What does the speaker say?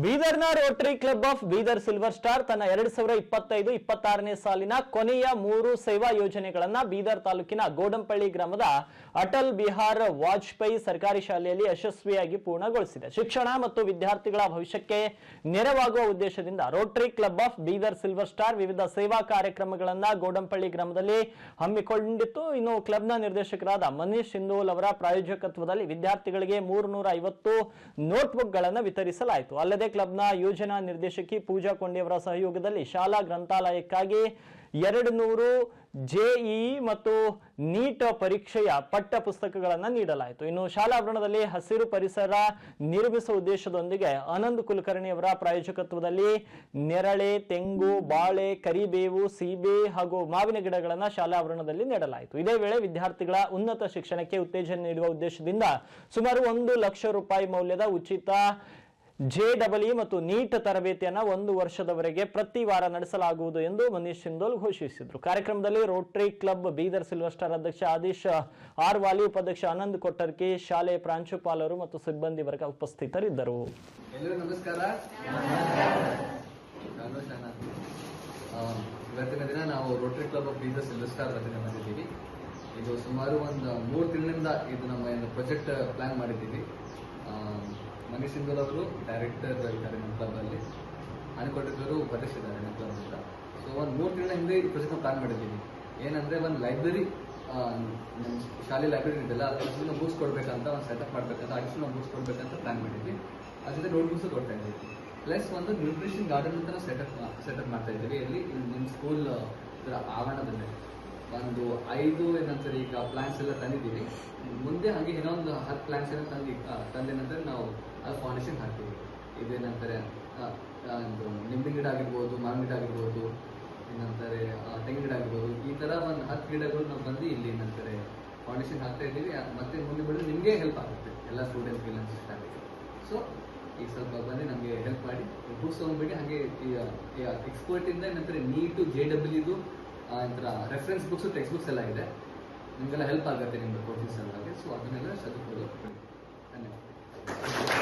ಬೀದರ್ನ rotary club of Bidar silver star ತನ್ನ 2025-26ನೇ ಸಾಲಿನ ಕೊನೆಯ 3 ಸೇವಾ ಯೋಜನೆಗಳನ್ನ ಬೀದರ್ ತಾಲೂಕಿನ ಗೋಡಂಪಳ್ಳಿ ಗ್ರಾಮದ ಅಟಲ್ ಬಿಹಾರ್ ವಾಜಪೇಯಿ ಸರ್ಕಾರಿ ಶಾಲೆಯಲ್ಲಿ ಯಶಸ್ವಿಯಾಗಿ ಪೂರ್ಣಗೊಳಿಸಿದೆ. ಶಿಕ್ಷಣ ಮತ್ತು ವಿದ್ಯಾರ್ಥಿಗಳ ಭವಿಷ್ಯಕ್ಕೆ ನೆರವಾಗುವ ಉದ್ದೇಶದಿಂದ Rotary club of Bidar silver star ವಿವಿಧ ಸೇವಾ ಕಾರ್ಯಕ್ರಮಗಳನ್ನ ಗೋಡಂಪಳ್ಳಿ ಗ್ರಾಮದಲ್ಲಿ ಹಮ್ಮಿಕೊಂಡಿತ್ತು. ಇನ್ನು ಕ್ಲಬ್ನ ನಿರ್ದೇಶಕರಾದ ಮನೀಶ್ ಸಿಂಧೋಲ್ ಅವರ ಪ್ರಾಯೋಜಕತ್ವದಲ್ಲಿ ವಿದ್ಯಾರ್ಥಿಗಳಿಗೆ 350 ನೋಟ್ಬುಕ್ಗಳನ್ನು ವಿತರಿಸಲಾಯಿತು. ಅಲ್ಲದೆ ಕ್ಲಬ್ನ ಯೋಜನಾ ನಿರ್ದೇಶಕಿ ಪೂಜಾ ಕೊಂಡಿಯವರ ಸಹಯೋಗದಲ್ಲಿ ಶಾಲಾ ಗ್ರಂಥಾಲಯಕ್ಕಾಗಿ 200 ಜೆಇಇ ಮತ್ತು ನೀಟ್ ಪರೀಕ್ಷೆಯ ಪಠ್ಯ ಪುಸ್ತಕಗಳನ್ನು ನೀಡಲಾಯಿತು. ಇನ್ನು ಶಾಲಾವರಣದಲ್ಲಿ ಹಸಿರು ಪರಿಸರ ನಿರ್ಮಿಸುವ ಉದ್ದೇಶದೊಂದಿಗೆ ಆನಂದ್ ಕುಲಕರ್ಣಿ ಅವರ ಪ್ರಾಯೋಜಕತ್ವದಲ್ಲಿ ನೆರಳೆ, ತೆಂಗು, ಬಾಳೆ, ಕರಿಬೇವು, ಸೀಬೆ ಹಾಗೂ ಮಾವಿನ ಗಿಡಗಳನ್ನು ಶಾಲಾವರಣದಲ್ಲಿ ನೆಡಲಾಯಿತು. ಇದೇ ವೇಳೆ ವಿದ್ಯಾರ್ಥಿಗಳ ಉನ್ನತ ಶಿಕ್ಷಣಕ್ಕೆ ಉತ್ತೇಜನ ನೀಡುವ ಉದ್ದೇಶದಿಂದ ಸುಮಾರು 1 ಲಕ್ಷ ರೂಪಾಯಿ ಮೌಲ್ಯದ ಉಚಿತ ಜೆಇಇ ಮತ್ತು ನೀಟ್ ತರಬೇತಿಯನ್ನು 1 ವರ್ಷದವರೆಗೆ ಪ್ರತಿ ವಾರ ನಡೆಸಲಾಗುವುದು ಎಂದು ಮನೀಶ್ ಸಿಂಧೋಲ್ ಘೋಷಿಸಿದರು. ಕಾರ್ಯಕ್ರಮದಲ್ಲಿ Rotary club Bidar silver star ಅಧ್ಯಕ್ಷ ಆದೀಶ್ ಆರ್ ವಾಲಿ, ಉಪಾಧ್ಯಕ್ಷ ಆನಂದ್ ಕೊಟ್ಟರ್ಕಿ, ಶಾಲೆಯ ಪ್ರಾಂಶುಪಾಲರು ಮತ್ತು ಸಿಬ್ಬಂದಿ ವರ್ಗ ಉಪಸ್ಥಿತರಿದ್ದರು. ಎಲ್ಲರಿಗೂ ನಮಸ್ಕಾರ. ಇವತ್ತಿನ ದಿನ ನಾವು Rotary club of Bidar silver star ವತಿಯಿಂದ ಬಂದಿದ್ದೀವಿ. ಇದು ಸುಮಾರು ಒಂದು 3 ತಿಂಗಳಿಂದ ಇದು ನಮ್ಮ ಪ್ರಾಜೆಕ್ಟ್ ಪ್ಲಾನ್ ಮಾಡಿದ್ದೀವಿ. ಮನೀಶ್ ಸಿಂಧೋಲ್ ಅವರು ಡೈರೆಕ್ಟರ್ ಇದ್ದಾರೆ ನಮ್ಮ ಕ್ಲಬ್ ಅಲ್ಲಿ, ಅನ್ಕೊಟ್ಟಿದ್ರು ಉಪಾಧ್ಯಕ್ಷರಿದ್ದಾರೆ ನಮ್ಮ ಕ್ಲಬ್ ಅಂತ. ಸೊ ಒಂದು 3 ತಿಂಗಳ ಹಿಂದೆ ಈ ಪ್ರಾಜೆಕ್ಟ್ ಪ್ಲಾನ್ ಮಾಡಿದ್ದೀವಿ. ಏನಂದ್ರೆ ಒಂದು ಲೈಬ್ರರಿ, ನಮ್ಮ ಶಾಲೆ ಲೈಬ್ರರಿ ಇದೆಲ್ಲ ಅದನ್ನ ಬುಕ್ಸ್ ಕೊಡ್ಬೇಕಂತ, ಒಂದು ಸೆಟಪ್ ಮಾಡ್ಬೇಕಂತ, ಅಡಿಷನಲ್ ಬುಕ್ಸ್ ಕೊಡ್ಬೇಕಂತ ಪ್ಲಾನ್ ಮಾಡಿದ್ವಿ. ಅದರಿಂದ ನೋಟ್ ಬುಕ್ಸ್ ಕೊಡ್ತಾ ಇದ್ದೀವಿ. ಪ್ಲಸ್ ಒಂದು ನ್ಯೂಟ್ರಿಷನ್ ಗಾರ್ಡನ್ ಅಂತ ಸೆಟಪ್ ಮಾಡ್ತಾ ಇದ್ದೀವಿ. ಇಲ್ಲಿ ನಿಮ್ಮ ಸ್ಕೂಲ್ ಆವರಣದಲ್ಲಿ ಒಂದು 5 ಏನಂತಾರೆ ಈಗ ಪ್ಲಾಂಟ್ಸ್ ಎಲ್ಲ ತಂದಿದ್ದೀವಿ. ಮುಂದೆ ಹಾಗೆ ಇನ್ನೊಂದು 10 ಪ್ಲಾಂಟ್ಸ್ ಎಲ್ಲ ತಂದ ನಂತರ ನಾವು ಅದು ಫೌಂಡೇಶನ್ ಹಾಕ್ತೀವಿ. ಇದೇನಂತಾರೆ ನಿಂಬೆ ಗಿಡ ಆಗಿರ್ಬೋದು, ಮಾವಿನ ಗಿಡ ಆಗಿರ್ಬೋದು, ಏನಂತಾರೆ ತೆಂಗಿನ ಗಿಡ ಆಗಿರ್ಬೋದು, ಈ ತರ ಒಂದು 10 ಗಿಡಗಳು ನಾವು ಬಂದು ಇಲ್ಲಿ ಏನಂತಾರೆ ಫೌಂಡೇಶನ್ ಹಾಕ್ತಾ ಇದ್ದೀವಿ. ಮತ್ತೆ ಮುಂದೆ ಬಿಡೋದು ನಿಮಗೆ ಹೆಲ್ಪ್ ಆಗುತ್ತೆ, ಎಲ್ಲ ಸ್ಟೂಡೆಂಟ್ಸ್ಗೆ ಎಲ್ಲ ಆಗುತ್ತೆ. ಸೊ ಈಗ ಸ್ವಲ್ಪ ಬಂದು ನಮಗೆ ಹೆಲ್ಪ್ ಮಾಡಿ ಬುಕ್ಸ್ ತಗೊಂಡ್ಬಿಟ್ಟು ಹಾಗೆ ಎಕ್ಸ್ಪರ್ಟ್ ಇಂದ ಏನಂತಾರೆ NEET JEE reference books, text books ಎಲ್ಲ ಇದೆ. ನಿಮಗೆಲ್ಲ ಹೆಲ್ಪ್ ಆಗುತ್ತೆ ನಿಮ್ಗೆ ಕೋಚಿಂಗ್ ಸಲುವಾಗಿ. ಸೊ ಅದನ್ನೆಲ್ಲ ಸದುಪಯೋಗ. ಧನ್ಯವಾದ.